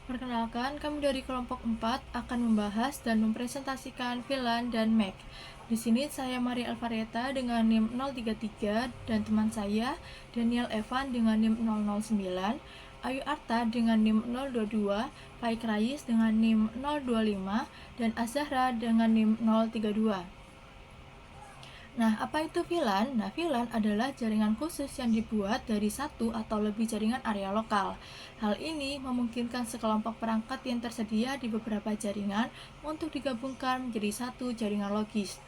Perkenalkan, kami dari kelompok 4 akan membahas dan mempresentasikan VLAN dan MAC. Di sini saya Maria Alvareta dengan NIM 033 dan teman saya Daniel Evan dengan NIM 009, Ayu Arta dengan NIM 022, Faik Rais dengan NIM 025, dan Azahra dengan NIM 032. Nah, apa itu VLAN? Nah, VLAN adalah jaringan khusus yang dibuat dari satu atau lebih jaringan area lokal. Hal ini memungkinkan sekelompok perangkat yang tersedia di beberapa jaringan untuk digabungkan menjadi satu jaringan logis.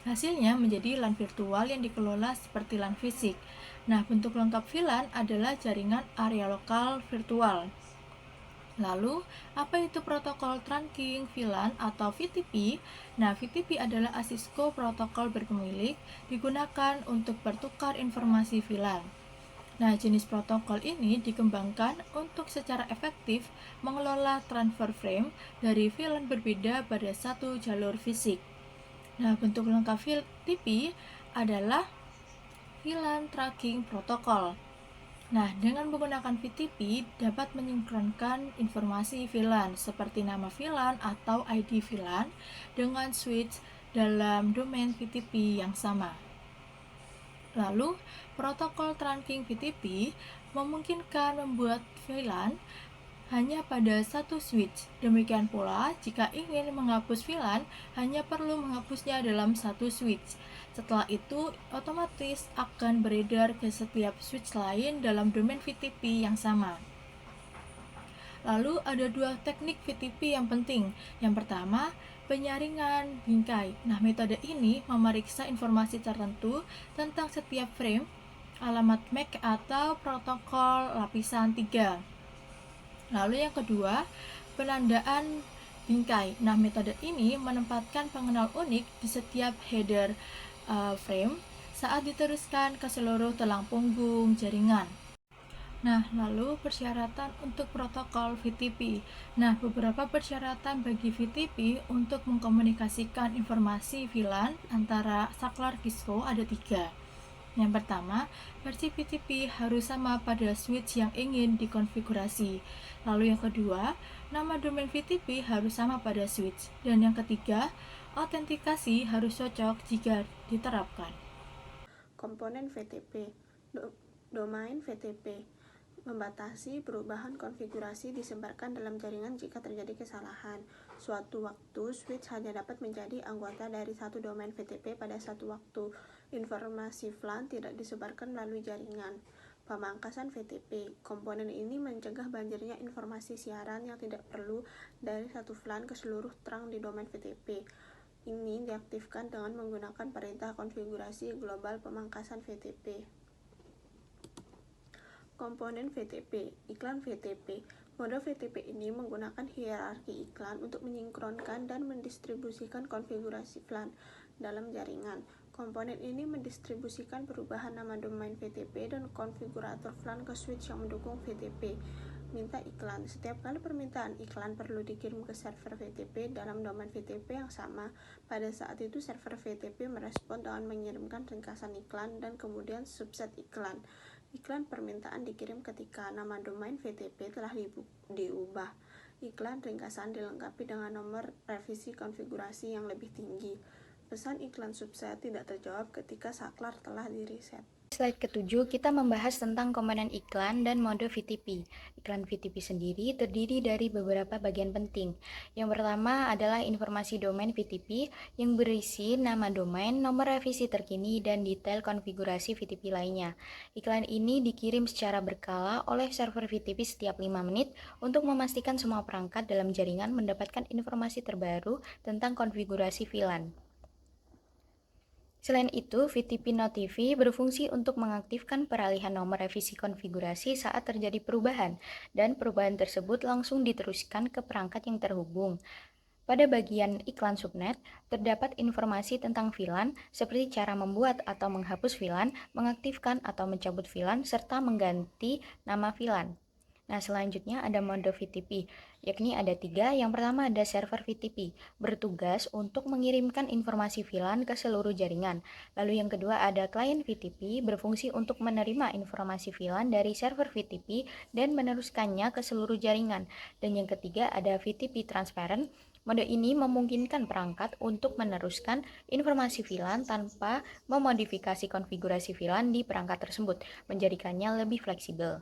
Hasilnya menjadi LAN virtual yang dikelola seperti LAN fisik. Nah, bentuk lengkap VLAN adalah jaringan area lokal virtual. Lalu, apa itu protokol trunking VLAN atau VTP? Nah, VTP adalah ASISCO protokol berpemilik digunakan untuk bertukar informasi VLAN. Nah, jenis protokol ini dikembangkan untuk secara efektif mengelola transfer frame dari VLAN berbeda pada satu jalur fisik. Nah, bentuk lengkap VTP adalah VLAN Tracking Protocol. Nah, dengan menggunakan VTP dapat menyinkronkan informasi VLAN seperti nama VLAN atau ID VLAN dengan switch dalam domain VTP yang sama. Lalu, protokol trunking VTP memungkinkan membuat VLAN hanya pada satu switch. Demikian pula, jika ingin menghapus VLAN, hanya perlu menghapusnya dalam satu switch. Setelah itu, otomatis akan beredar ke setiap switch lain dalam domain VTP yang sama. Lalu ada dua teknik VTP yang penting. Yang pertama, penyaringan bingkai. Nah, metode ini memeriksa informasi tertentu tentang setiap frame, alamat MAC atau protokol lapisan 3. Lalu yang kedua, penandaan bingkai. Nah, metode ini menempatkan pengenal unik di setiap header frame saat diteruskan ke seluruh tulang punggung jaringan. Nah, lalu persyaratan untuk protokol VTP. Nah, beberapa persyaratan bagi VTP untuk mengkomunikasikan informasi VLAN antara saklar Cisco ada 3. Yang pertama, versi VTP harus sama pada switch yang ingin dikonfigurasi. Lalu yang kedua, nama domain VTP harus sama pada switch. Dan yang ketiga, autentikasi harus cocok jika diterapkan. Komponen VTP, domain VTP, membatasi perubahan konfigurasi disebarkan dalam jaringan jika terjadi kesalahan. Suatu waktu, switch hanya dapat menjadi anggota dari satu domain VTP pada satu waktu. Informasi VLAN tidak disebarkan melalui jaringan. Pemangkasan VTP, komponen ini mencegah banjirnya informasi siaran yang tidak perlu dari satu VLAN ke seluruh trunk di domain VTP. Ini diaktifkan dengan menggunakan perintah konfigurasi global pemangkasan VTP. Komponen VTP, iklan VTP. Mode VTP ini menggunakan hierarki iklan untuk menyinkronkan dan mendistribusikan konfigurasi VLAN dalam jaringan. Komponen ini mendistribusikan perubahan nama domain VTP dan konfigurator VLAN ke switch yang mendukung VTP. Minta iklan. Setiap kali permintaan iklan perlu dikirim ke server VTP dalam domain VTP yang sama. Pada saat itu server VTP merespon dengan mengirimkan ringkasan iklan dan kemudian subset iklan. Iklan permintaan dikirim ketika nama domain VTP telah diubah. Iklan ringkasan dilengkapi dengan nomor revisi konfigurasi yang lebih tinggi. Pesan iklan subset tidak terjawab ketika saklar telah di-reset. Slide ke-7, kita membahas tentang komponen iklan dan mode VTP. Iklan VTP sendiri terdiri dari beberapa bagian penting. Yang pertama adalah informasi domain VTP yang berisi nama domain, nomor revisi terkini, dan detail konfigurasi VTP lainnya. Iklan ini dikirim secara berkala oleh server VTP setiap 5 menit untuk memastikan semua perangkat dalam jaringan mendapatkan informasi terbaru tentang konfigurasi VLAN. Selain itu, VTP Notify berfungsi untuk mengaktifkan peralihan nomor revisi konfigurasi saat terjadi perubahan, dan perubahan tersebut langsung diteruskan ke perangkat yang terhubung. Pada bagian iklan subnet, terdapat informasi tentang VLAN seperti cara membuat atau menghapus VLAN, mengaktifkan atau mencabut VLAN, serta mengganti nama VLAN. Nah, selanjutnya ada mode VTP, yakni ada 3. Yang pertama ada server VTP, bertugas untuk mengirimkan informasi VLAN ke seluruh jaringan. Lalu yang kedua ada client VTP, berfungsi untuk menerima informasi VLAN dari server VTP dan meneruskannya ke seluruh jaringan. Dan yang ketiga ada VTP transparent. Mode ini memungkinkan perangkat untuk meneruskan informasi VLAN tanpa memodifikasi konfigurasi VLAN di perangkat tersebut, menjadikannya lebih fleksibel.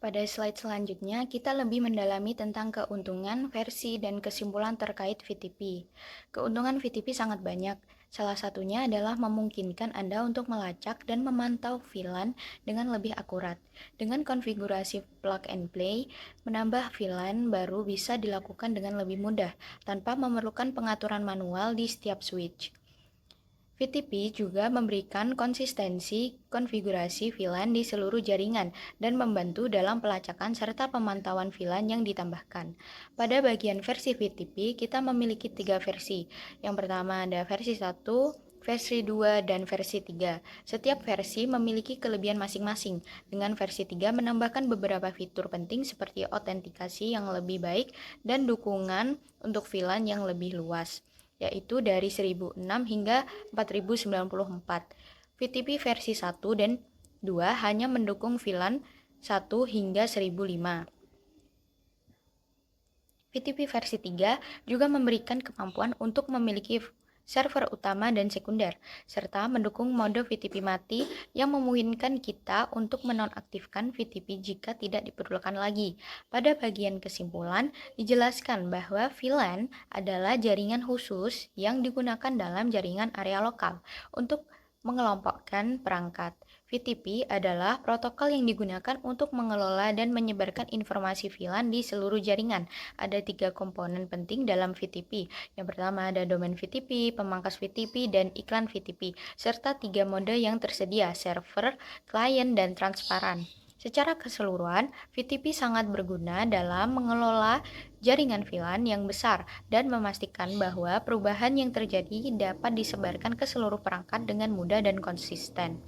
Pada slide selanjutnya, kita lebih mendalami tentang keuntungan, versi, dan kesimpulan terkait VTP. Keuntungan VTP sangat banyak. Salah satunya adalah memungkinkan Anda untuk melacak dan memantau VLAN dengan lebih akurat. Dengan konfigurasi plug and play, menambah VLAN baru bisa dilakukan dengan lebih mudah, tanpa memerlukan pengaturan manual di setiap switch. VTP juga memberikan konsistensi konfigurasi VLAN di seluruh jaringan dan membantu dalam pelacakan serta pemantauan VLAN yang ditambahkan. Pada bagian versi VTP, kita memiliki 3 versi. Yang pertama ada versi 1, versi 2, dan versi 3. Setiap versi memiliki kelebihan masing-masing. Dengan versi 3 menambahkan beberapa fitur penting seperti autentikasi yang lebih baik dan dukungan untuk VLAN yang lebih luas, yaitu dari 1006 hingga 4094. VTP versi 1 dan 2 hanya mendukung VLAN 1 hingga 1005. VTP versi 3 juga memberikan kemampuan untuk memiliki server utama dan sekunder, serta mendukung mode VTP mati yang memungkinkan kita untuk menonaktifkan VTP jika tidak diperlukan lagi. Pada bagian kesimpulan, dijelaskan bahwa VLAN adalah jaringan khusus yang digunakan dalam jaringan area lokal untuk mengelompokkan perangkat. VTP adalah protokol yang digunakan untuk mengelola dan menyebarkan informasi VLAN di seluruh jaringan. Ada 3 komponen penting dalam VTP. Yang pertama ada domain VTP, pemangkas VTP, dan iklan VTP, serta 3 mode yang tersedia, server, client, dan transparan. Secara keseluruhan, VTP sangat berguna dalam mengelola jaringan VLAN yang besar dan memastikan bahwa perubahan yang terjadi dapat disebarkan ke seluruh perangkat dengan mudah dan konsisten.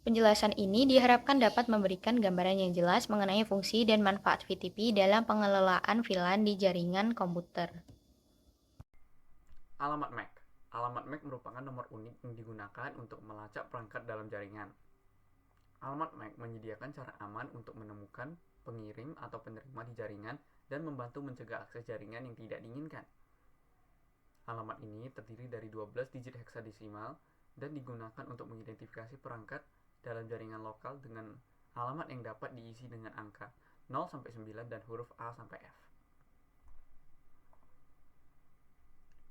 Penjelasan ini diharapkan dapat memberikan gambaran yang jelas mengenai fungsi dan manfaat VTP dalam pengelolaan VLAN di jaringan komputer. Alamat MAC. Alamat MAC merupakan nomor unik yang digunakan untuk melacak perangkat dalam jaringan. Alamat MAC menyediakan cara aman untuk menemukan pengirim atau penerima di jaringan dan membantu mencegah akses jaringan yang tidak diinginkan. Alamat ini terdiri dari 12 digit heksadesimal dan digunakan untuk mengidentifikasi perangkat dalam jaringan lokal dengan alamat yang dapat diisi dengan angka 0 sampai 9 dan huruf A sampai F.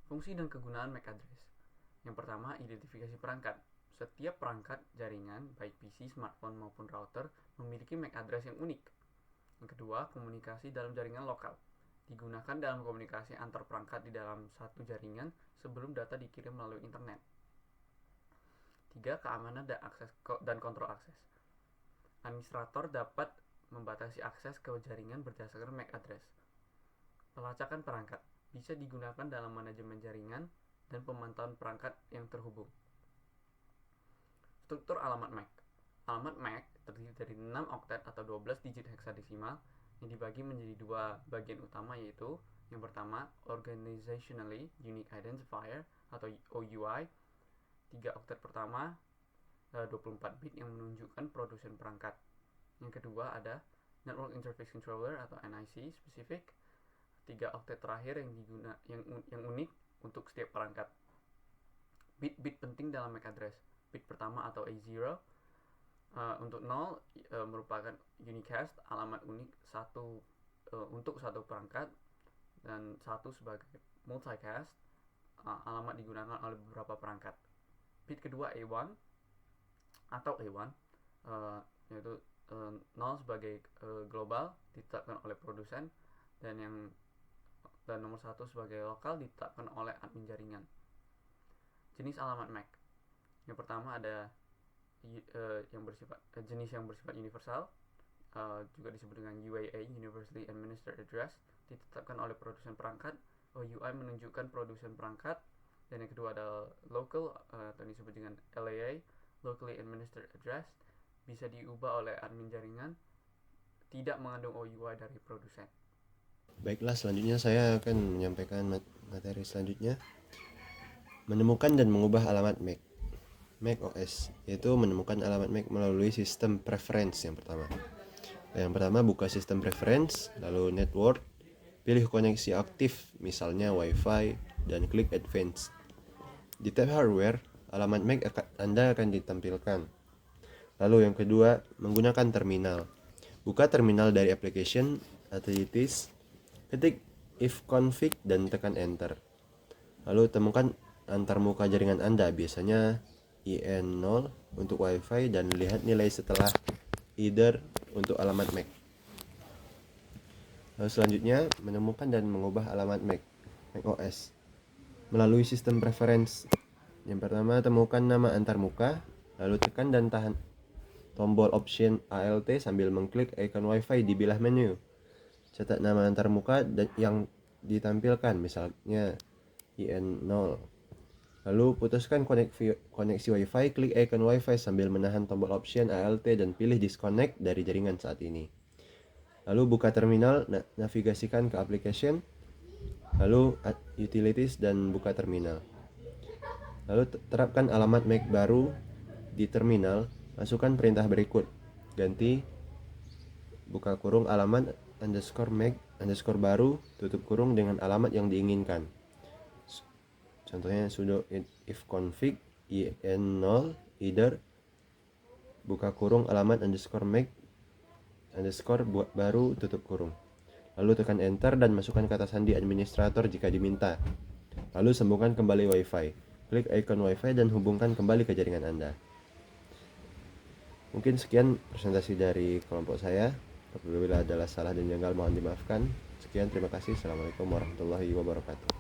Fungsi dan kegunaan MAC address. Yang pertama, identifikasi perangkat. Setiap perangkat jaringan, baik PC, smartphone maupun router, memiliki MAC address yang unik. Yang kedua, komunikasi dalam jaringan lokal. Digunakan dalam komunikasi antar perangkat di dalam satu jaringan sebelum data dikirim melalui internet. 3. Keamanan dan kontrol akses. Administrator dapat membatasi akses ke jaringan berdasarkan MAC address. Pelacakan perangkat bisa digunakan dalam manajemen jaringan dan pemantauan perangkat yang terhubung. Struktur alamat MAC. Alamat MAC terdiri dari 6 oktet atau 12 digit heksadesimal yang dibagi menjadi 2 bagian utama, yaitu yang pertama Organizationally Unique Identifier atau OUI. 3 oktet pertama 24 bit yang menunjukkan produsen perangkat. Yang kedua ada Network Interface Controller atau NIC spesifik. 3 oktet terakhir yang unik untuk setiap perangkat. Bit-bit penting dalam MAC address. Bit pertama atau A0 untuk 0 merupakan unicast, alamat unik untuk satu perangkat, dan 1 sebagai multicast, alamat digunakan oleh beberapa perangkat. Bit kedua A1 atau A1 yaitu 0 sebagai global ditetapkan oleh produsen dan nomor 1 sebagai lokal ditetapkan oleh admin jaringan. Jenis alamat MAC. Yang pertama ada jenis yang bersifat universal, juga disebut dengan UAA, Universally Administered Address, ditetapkan oleh produsen perangkat. OUI menunjukkan produsen perangkat. Dan yang kedua ada local, atau disebut dengan LAA, Locally Administered Address, bisa diubah oleh admin jaringan, tidak mengandung OUI dari produsen. Baiklah, selanjutnya saya akan menyampaikan materi selanjutnya. Menemukan dan mengubah alamat MAC. MAC OS, yaitu menemukan alamat MAC melalui sistem preference yang pertama. Yang pertama, buka sistem preference, lalu network, pilih koneksi aktif, misalnya Wi-Fi, dan klik advanced. Di tab hardware, alamat MAC Anda akan ditampilkan. Lalu yang kedua, menggunakan terminal. Buka terminal dari application, utilities, ketik ifconfig dan tekan enter. Lalu temukan antarmuka jaringan Anda, biasanya IN0 untuk Wi-Fi, dan lihat nilai setelah either untuk alamat MAC. Lalu selanjutnya, menemukan dan mengubah alamat MAC OS melalui sistem preference. Yang pertama, temukan nama antarmuka, lalu tekan dan tahan tombol option ALT sambil mengklik icon Wi-Fi di bilah menu. Catat nama antarmuka yang ditampilkan, misalnya IN0. Lalu putuskan koneksi Wi-Fi, klik icon Wi-Fi sambil menahan tombol option ALT dan pilih disconnect dari jaringan saat ini. Lalu buka terminal, navigasikan ke application, lalu utilities dan buka terminal. Lalu terapkan alamat MAC baru di terminal, masukkan perintah berikut. Ganti buka kurung alamat _MAC _ tutup kurung dengan alamat yang diinginkan. Contohnya sudo ifconfig IN0 either buka kurung alamat _MAC _ baru tutup kurung. Lalu tekan enter dan masukkan kata sandi administrator jika diminta. Lalu sambungkan kembali Wi-Fi. Klik icon Wi-Fi dan hubungkan kembali ke jaringan Anda. Mungkin sekian presentasi dari kelompok saya. Apabila adalah salah dan janggal mohon dimaafkan. Sekian, terima kasih. Assalamualaikum warahmatullahi wabarakatuh.